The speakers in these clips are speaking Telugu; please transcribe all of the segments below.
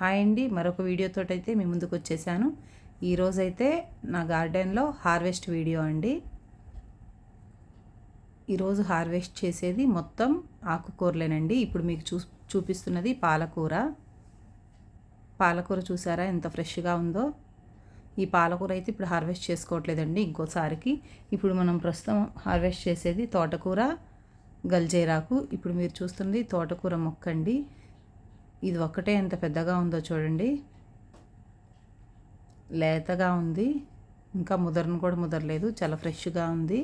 హాయ్ అండి, మరొక వీడియోతోటైతే మీ ముందుకు వచ్చేసాను. ఈరోజైతే నా గార్డెన్లో హార్వెస్ట్ వీడియో అండి. ఈరోజు హార్వెస్ట్ చేసేది మొత్తం ఆకుకూరలేనండి. ఇప్పుడు మీకు చూపిస్తున్నది పాలకూర. పాలకూర చూసారా ఎంత ఫ్రెష్గా ఉందో. ఈ పాలకూర అయితే ఇప్పుడు హార్వెస్ట్ చేసుకోవట్లేదండి, ఇంకోసారికి. ఇప్పుడు మనం ప్రస్తుతం హార్వెస్ట్ చేసేది తోటకూర, గల్జేరాకు. ఇప్పుడు మీరు చూస్తుంది తోటకూర మొక్క అండి. ఇది ఒక్కటే ఎంత పెద్దగా ఉందో చూడండి, లేతగా ఉంది, ఇంకా ముదరలేదు, చాలా ఫ్రెష్గా ఉంది.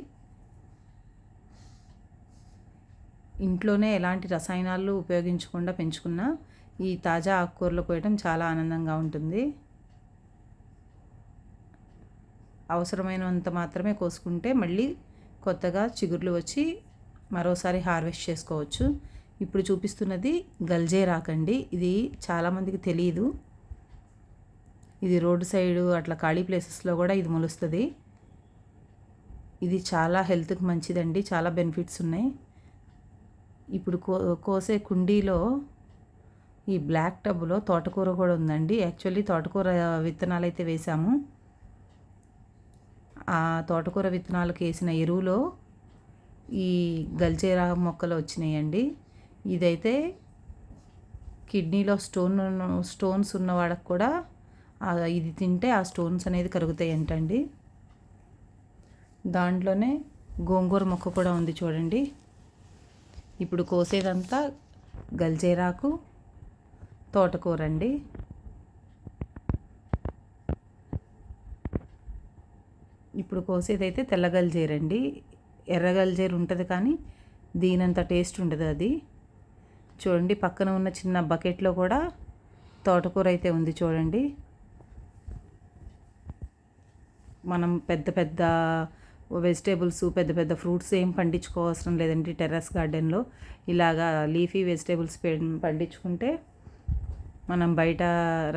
ఇంట్లోనే ఎలాంటి రసాయనాలు ఉపయోగించకుండా పెంచుకున్న ఈ తాజా ఆకుకూరలు కోయడం చాలా ఆనందంగా ఉంటుంది. అవసరమైనంత మాత్రమే కోసుకుంటే మళ్ళీ కొత్తగా చిగుర్లు వచ్చి మరోసారి హార్వెస్ట్ చేసుకోవచ్చు. ఇప్పుడు చూపిస్తున్నది గల్జేరాకండి. ఇది చాలామందికి తెలియదు. ఇది రోడ్డు సైడు అట్లా ఖాళీ ప్లేసెస్లో కూడా ఇది మొలుస్తుంది. ఇది చాలా హెల్త్కి మంచిదండి, చాలా బెనిఫిట్స్ ఉన్నాయి. ఇప్పుడు కోసే కుండీలో ఈ బ్లాక్ టబ్లో తోటకూర కూడా ఉందండి. యాక్చువల్లీ తోటకూర విత్తనాలు అయితే వేసాము. ఆ తోటకూర విత్తనాలకు వేసిన ఎరువులో ఈ గల్జేరా మొక్కలు వచ్చినాయండి. ఇదైతే కిడ్నీలో స్టోన్స్ ఉన్న వాళ్ళకి కూడా ఇది తింటే ఆ స్టోన్స్ అనేది కరుగుతాయంటండి. దాంట్లోనే గోంగూర మొక్క కూడా ఉంది చూడండి. ఇప్పుడు కోసేదంతా గల్జేరాకు, తోటకూర అండి. ఇప్పుడు కోసేదైతే తెల్ల గల్జేరండి. ఎర్ర గల్జేరు ఉంటుంది కానీ దీనంత టేస్ట్ ఉండదు అది. చూడండి, పక్కన ఉన్న చిన్న బకెట్లో కూడా తోటకూర అయితే ఉంది చూడండి. మనం పెద్ద పెద్ద వెజిటేబుల్స్, పెద్ద పెద్ద ఫ్రూట్స్ ఏం పండించుకోవాల్సిన లేదండి. టెర్రస్ గార్డెన్లో ఇలాగా లీఫీ వెజిటేబుల్స్ పండించుకుంటే మనం బయట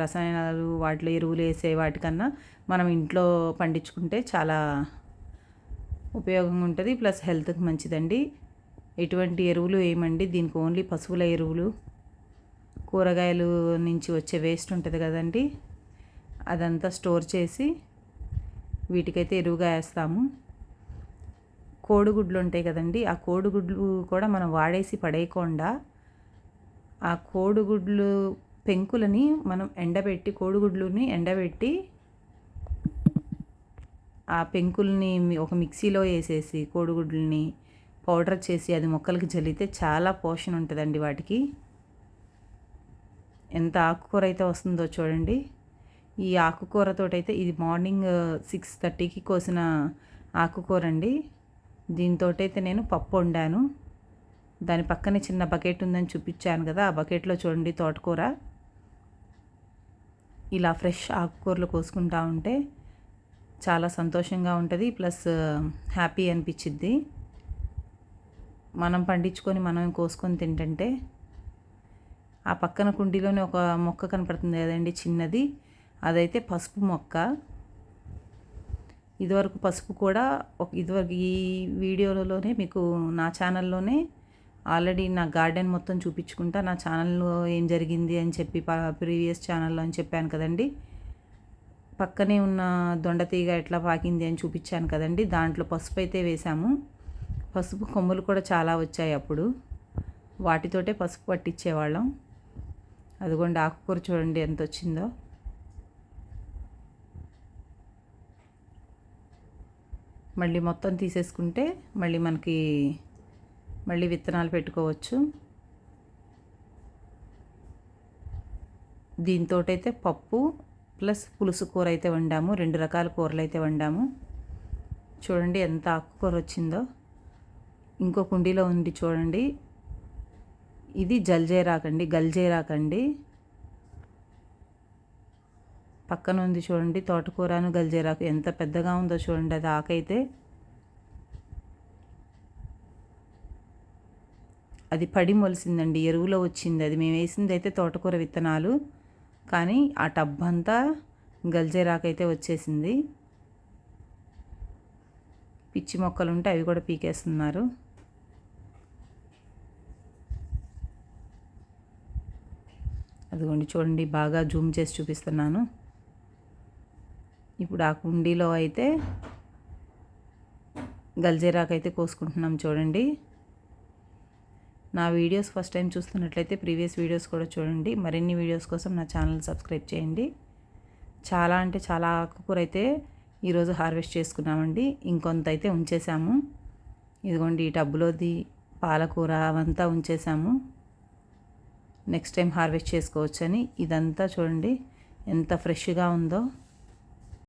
రసాయనాలు వాటిలో ఎరువులు వేసే వాటికన్నా మనం ఇంట్లో పండించుకుంటే చాలా ఉపయోగంగా ఉంటుంది. ప్లస్ హెల్త్కి మంచిదండి. ఎటువంటి ఎరువులు వేయమండి దీనికి, ఓన్లీ పశువుల ఎరువులు, కూరగాయలు నుంచి వచ్చే వేస్ట్ ఉంటుంది కదండి, అదంతా స్టోర్ చేసి వీటికైతే ఎరువుగా వేస్తాము. కోడిగుడ్లు ఉంటాయి కదండి, ఆ కోడిగుడ్లు కూడా మనం వాడేసి పడేయకుండా ఆ కోడిగుడ్లు పెంకులని మనం కోడిగుడ్లని ఎండబెట్టి ఆ పెంకుల్ని ఒక మిక్సీలో వేసేసి కోడిగుడ్లని పౌడర్ చేసి అది మొక్కలకి జల్లితే చాలా పోషణ ఉంటుందండి వాటికి. ఎంత ఆకుకూర అయితే వస్తుందో చూడండి. ఈ ఆకుకూరతోటైతే ఇది మార్నింగ్ 6:30కి కోసిన ఆకుకూర అండి. దీంతో అయితే నేను పప్పు వండాను. దాని పక్కనే చిన్న బకెట్ ఉందని చూపించాను కదా, ఆ బకెట్లో చూడండి తోటకూర. ఇలా ఫ్రెష్ ఆకుకూరలు కోసుకుంటా ఉంటే చాలా సంతోషంగా ఉంటుంది, ప్లస్ హ్యాపీ అనిపించిద్ది. మనం పండించుకొని మనం కోసుకొని తింటుంటే. ఆ పక్కన కుండీలోనే ఒక మొక్క కనపడుతుంది కదండి చిన్నది, అదైతే పసుపు మొక్క. ఇదివరకు పసుపు కూడా ఇదివరకు ఈ వీడియోలోనే మీకు నా ఛానల్లోనే ఆల్రెడీ నా గార్డెన్ మొత్తం చూపించుకుంటా, నా ఛానల్లో ఏం జరిగింది అని చెప్పి ప్రీవియస్ ఛానల్లో అని చెప్పాను కదండి. పక్కనే ఉన్న దొండతీగ ఎట్లా పాకింది అని చూపించాను కదండి. దాంట్లో పసుపు అయితే వేసాము. పసుపు కొమ్ములు కూడా చాలా వచ్చాయి అప్పుడు, వాటితోటే పసుపు పట్టించేవాళ్ళం. అదిగోండి ఆకుకూర చూడండి ఎంత వచ్చిందో. మళ్ళీ మొత్తం తీసేసుకుంటే మళ్ళీ విత్తనాలు పెట్టుకోవచ్చు. దీంతో అయితే పప్పు ప్లస్ పులుసు కూర అయితే వండాము. 2 రకాల కూరలు అయితే వండాము. చూడండి ఎంత ఆకుకూర వచ్చిందో. ఇంకో కుండీలో ఉంది చూడండి, ఇది గల్జేరాకండి. పక్కన ఉంది చూడండి తోటకూరను గల్జేరాకు, ఎంత పెద్దగా ఉందో చూడండి. అది ఆకైతే అది పడి మొలిసిందండి, ఎరువులో వచ్చింది అది. మేము వేసింది అయితే తోటకూర విత్తనాలు, కానీ ఆ టబ్ అంతా గల్జేరాకు అయితే వచ్చేసింది. పిచ్చి మొక్కలు ఉంటే అవి కూడా పీకేస్తున్నారు. అదిగోండి చూడండి, బాగా జూమ్ చేసి చూపిస్తున్నాను. ఇప్పుడు ఆ కుండీలో అయితే గల్జేరాకు అయితే కోసుకుంటున్నాం చూడండి. నా వీడియోస్ ఫస్ట్ టైం చూస్తున్నట్లయితే ప్రీవియస్ వీడియోస్ కూడా చూడండి. మరిన్ని వీడియోస్ కోసం నా ఛానల్ సబ్స్క్రైబ్ చేయండి. చాలా అంటే చాలా ఆకుకూర అయితే ఈరోజు హార్వెస్ట్ చేసుకున్నామండి. ఇంకొంత అయితే ఉంచేసాము. ఇదిగోండి ఈ టబ్బులోది పాలకూర అవంతా ఉంచేసాము. నెక్స్ట్ టైం హార్వెస్ట్ చేసుకోవచ్చని. ఇదంతా చూడండి ఎంత ఫ్రెష్గా ఉందో.